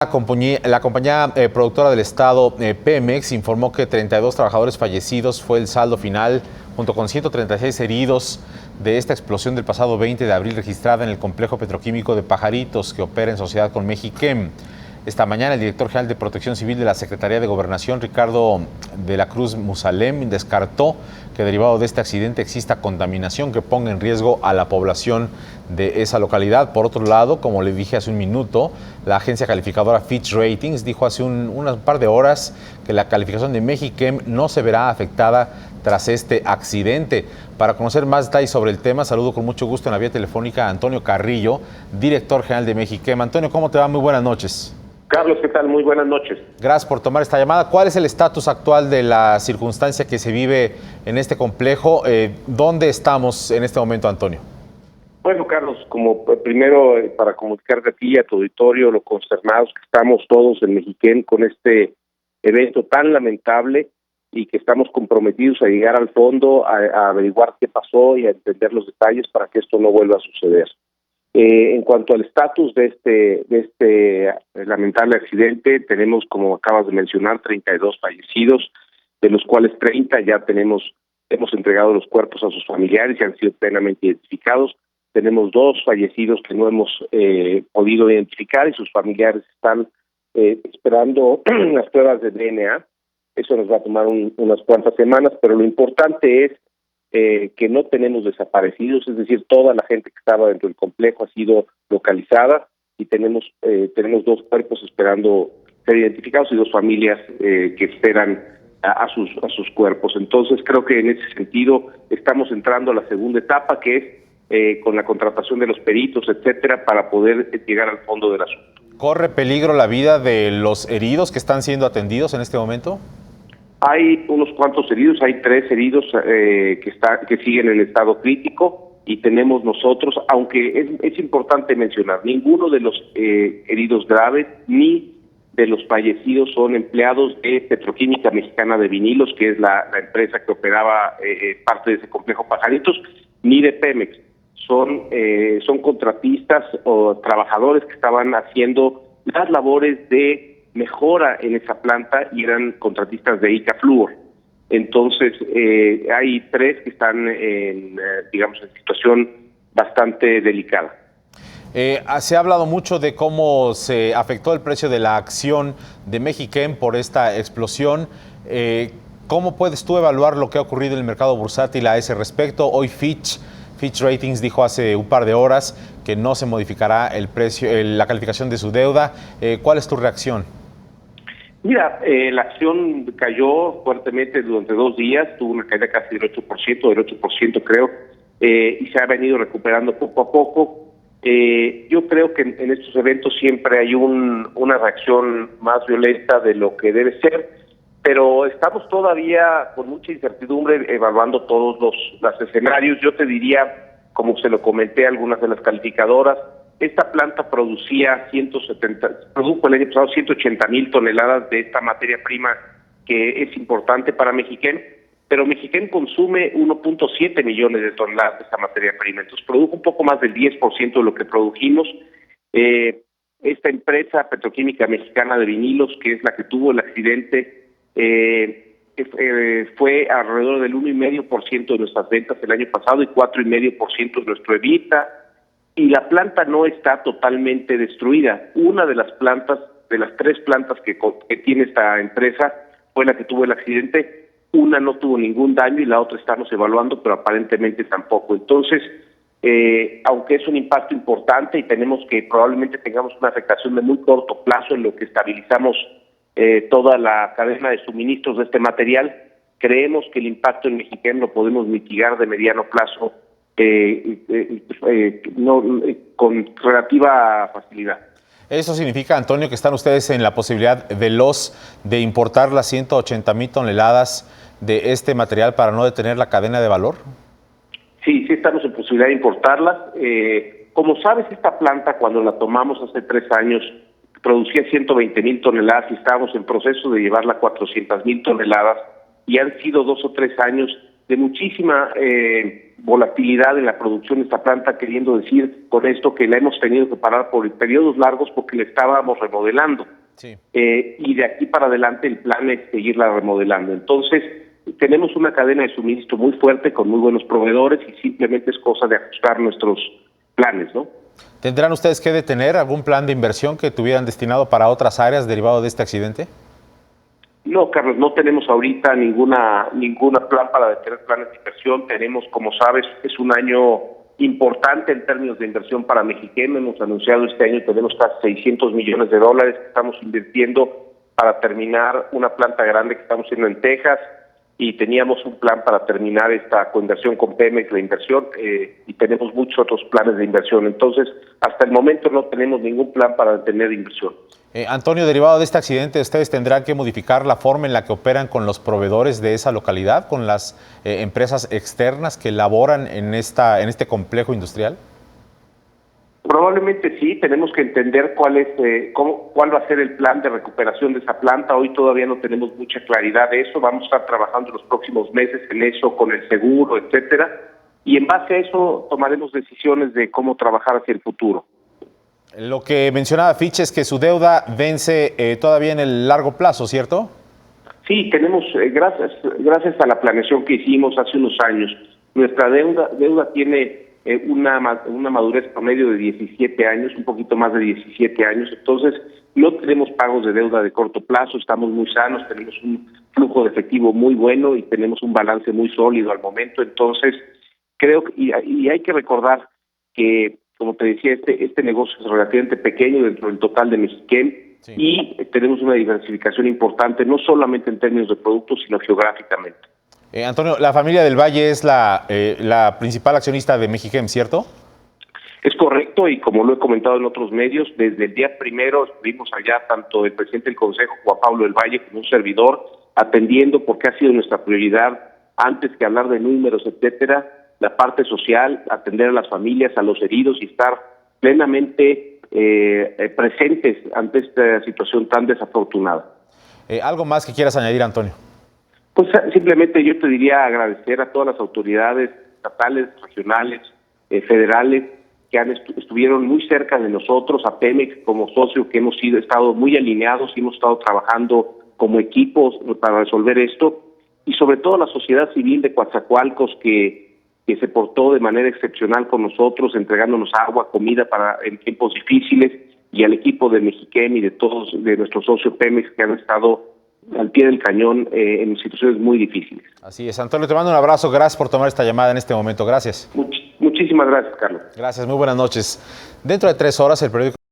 La compañía productora del Estado, Pemex, informó que 32 trabajadores fallecidos fue el saldo final, junto con 136 heridos de esta explosión del pasado 20 de abril registrada en el complejo petroquímico de Pajaritos, que opera en sociedad con Mexichem. Esta mañana, el director general de Protección Civil de la Secretaría de Gobernación, Ricardo de la Cruz Musalem, descartó que derivado de este accidente exista contaminación que ponga en riesgo a la población de esa localidad. Por otro lado, como le dije hace un minuto, la agencia calificadora Fitch Ratings dijo hace un par de horas que la calificación de Mexichem no se verá afectada tras este accidente. Para conocer más detalles sobre el tema, saludo con mucho gusto en la vía telefónica a Antonio Carrillo, director general de Mexichem. Antonio, ¿cómo te va? Muy buenas noches. Carlos, ¿qué tal? Muy buenas noches. Gracias por tomar esta llamada. ¿Cuál es el estatus actual de la circunstancia que se vive en este complejo? ¿Dónde estamos en este momento, Antonio? Bueno, Carlos, como primero para comunicarte a ti y a tu auditorio lo consternados que estamos todos en Mexichem con este evento tan lamentable y que estamos comprometidos a llegar al fondo, a averiguar qué pasó y a entender los detalles para que esto no vuelva a suceder. En cuanto al estatus de este lamentable accidente, tenemos, como acabas de mencionar, 32 fallecidos, de los cuales 30 ya hemos entregado los cuerpos a sus familiares y han sido plenamente identificados. Tenemos 2 fallecidos que no hemos podido identificar y sus familiares están esperando las pruebas de DNA. Eso nos va a tomar unas cuantas semanas, pero lo importante es que no tenemos desaparecidos, es decir, toda la gente que estaba dentro del complejo ha sido localizada y tenemos 2 cuerpos esperando ser identificados y 2 familias que esperan a sus cuerpos. Entonces creo que en ese sentido estamos entrando a la segunda etapa, que es con la contratación de los peritos, etcétera, para poder llegar al fondo del asunto. ¿Corre peligro la vida de los heridos que están siendo atendidos en este momento? Hay unos cuantos heridos, hay 3 heridos que siguen en estado crítico y tenemos nosotros, aunque es importante mencionar, ninguno de los heridos graves ni de los fallecidos son empleados de Petroquímica Mexicana de Vinilos, que es la empresa que operaba parte de ese complejo Pajaritos, ni de Pemex. Son contratistas o trabajadores que estaban haciendo las labores de mejora en esa planta y eran contratistas de Icafluor. Entonces, hay 3 que están en situación bastante delicada. Se ha hablado mucho de cómo se afectó el precio de la acción de Mexichem por esta explosión. ¿Cómo puedes tú evaluar lo que ha ocurrido en el mercado bursátil a ese respecto? Hoy Fitch Ratings dijo hace un par de horas que no se modificará el precio, la calificación de su deuda. ¿Cuál es tu reacción? Mira, la acción cayó fuertemente durante 2 días, tuvo una caída casi del 8% creo, y se ha venido recuperando poco a poco. Yo creo que en estos eventos siempre hay una reacción más violenta de lo que debe ser, pero estamos todavía con mucha incertidumbre evaluando todos los escenarios. Yo te diría, como se lo comenté a algunas de las calificadoras, esta planta produjo el año pasado 180,000 toneladas de esta materia prima que es importante para Mexichem, pero Mexichem consume 1.7 millones de toneladas de esta materia prima, entonces produjo un poco más del 10% de lo que produjimos. Esta empresa Petroquímica Mexicana de Vinilos, que es la que tuvo el accidente, fue alrededor del 1,5% de nuestras ventas el año pasado y 4,5% de nuestro EBITDA. Y la planta no está totalmente destruida. Una de las plantas, de las 3 plantas que tiene esta empresa, fue la que tuvo el accidente. Una no tuvo ningún daño y la otra estamos evaluando, pero aparentemente tampoco. Entonces, aunque es un impacto importante y probablemente tengamos una afectación de muy corto plazo en lo que estabilizamos toda la cadena de suministros de este material, creemos que el impacto en Mexichem lo podemos mitigar de mediano plazo con relativa facilidad. ¿Eso significa, Antonio, que están ustedes en la posibilidad de importar las 180,000 toneladas de este material para no detener la cadena de valor? Sí estamos en posibilidad de importarlas. Como sabes, esta planta, cuando la tomamos hace 3 años, producía 120,000 toneladas y estábamos en proceso de llevarla a 400,000 toneladas y han sido 2 o 3 años de muchísima volatilidad en la producción de esta planta, queriendo decir con esto que la hemos tenido que parar por periodos largos porque la estábamos remodelando. Sí. Y de aquí para adelante el plan es seguirla remodelando. Entonces, tenemos una cadena de suministro muy fuerte con muy buenos proveedores y simplemente es cosa de ajustar nuestros planes, ¿no? ¿Tendrán ustedes que detener algún plan de inversión que tuvieran destinado para otras áreas derivado de este accidente? No, Carlos, no tenemos ahorita ninguna plan para detener planes de inversión. Tenemos, como sabes, es un año importante en términos de inversión para Mexichem. Hemos anunciado este año tenemos casi $600 millones que estamos invirtiendo para terminar una planta grande que estamos haciendo en Texas, y teníamos un plan para terminar esta coinversión con Pemex, la inversión, y tenemos muchos otros planes de inversión. Entonces, hasta el momento no tenemos ningún plan para detener inversión. Antonio, derivado de este accidente, ¿ustedes tendrán que modificar la forma en la que operan con los proveedores de esa localidad, con las empresas externas que laboran en este complejo industrial? Probablemente sí, tenemos que entender cuál va a ser el plan de recuperación de esa planta. Hoy todavía no tenemos mucha claridad de eso, vamos a estar trabajando los próximos meses en eso, con el seguro, etcétera, y en base a eso tomaremos decisiones de cómo trabajar hacia el futuro. Lo que mencionaba Fitch es que su deuda vence todavía en el largo plazo, ¿cierto? Sí, tenemos, gracias a la planeación que hicimos hace unos años, nuestra deuda tiene una madurez promedio de 17 años, un poquito más de 17 años, entonces no tenemos pagos de deuda de corto plazo, estamos muy sanos, tenemos un flujo de efectivo muy bueno y tenemos un balance muy sólido al momento. Entonces creo que, y hay que recordar que, como te decía, este negocio es relativamente pequeño dentro del total de Mexichem, sí, y tenemos una diversificación importante, no solamente en términos de productos, sino geográficamente. Antonio, la familia del Valle es la principal accionista de Mexichem, ¿cierto? Es correcto, y como lo he comentado en otros medios, desde el día primero estuvimos allá, tanto el presidente del Consejo, Juan Pablo del Valle, como un servidor, atendiendo, porque ha sido nuestra prioridad, antes que hablar de números, etcétera, la parte social, atender a las familias, a los heridos y estar plenamente presentes ante esta situación tan desafortunada. ¿Algo más que quieras añadir, Antonio? Pues simplemente yo te diría agradecer a todas las autoridades estatales, regionales, federales, que estuvieron muy cerca de nosotros, a Pemex como socio, que hemos estado muy alineados y hemos estado trabajando como equipos para resolver esto, y sobre todo la sociedad civil de Coatzacoalcos que se portó de manera excepcional con nosotros, entregándonos agua, comida en tiempos difíciles, y al equipo de Mexichem y de todos, de nuestro socio Pemex, que han estado al pie del cañón en situaciones muy difíciles. Así es. Antonio, te mando un abrazo. Gracias por tomar esta llamada en este momento. Gracias. Muchísimas gracias, Carlos. Gracias. Muy buenas noches. Dentro de 3 horas, el periódico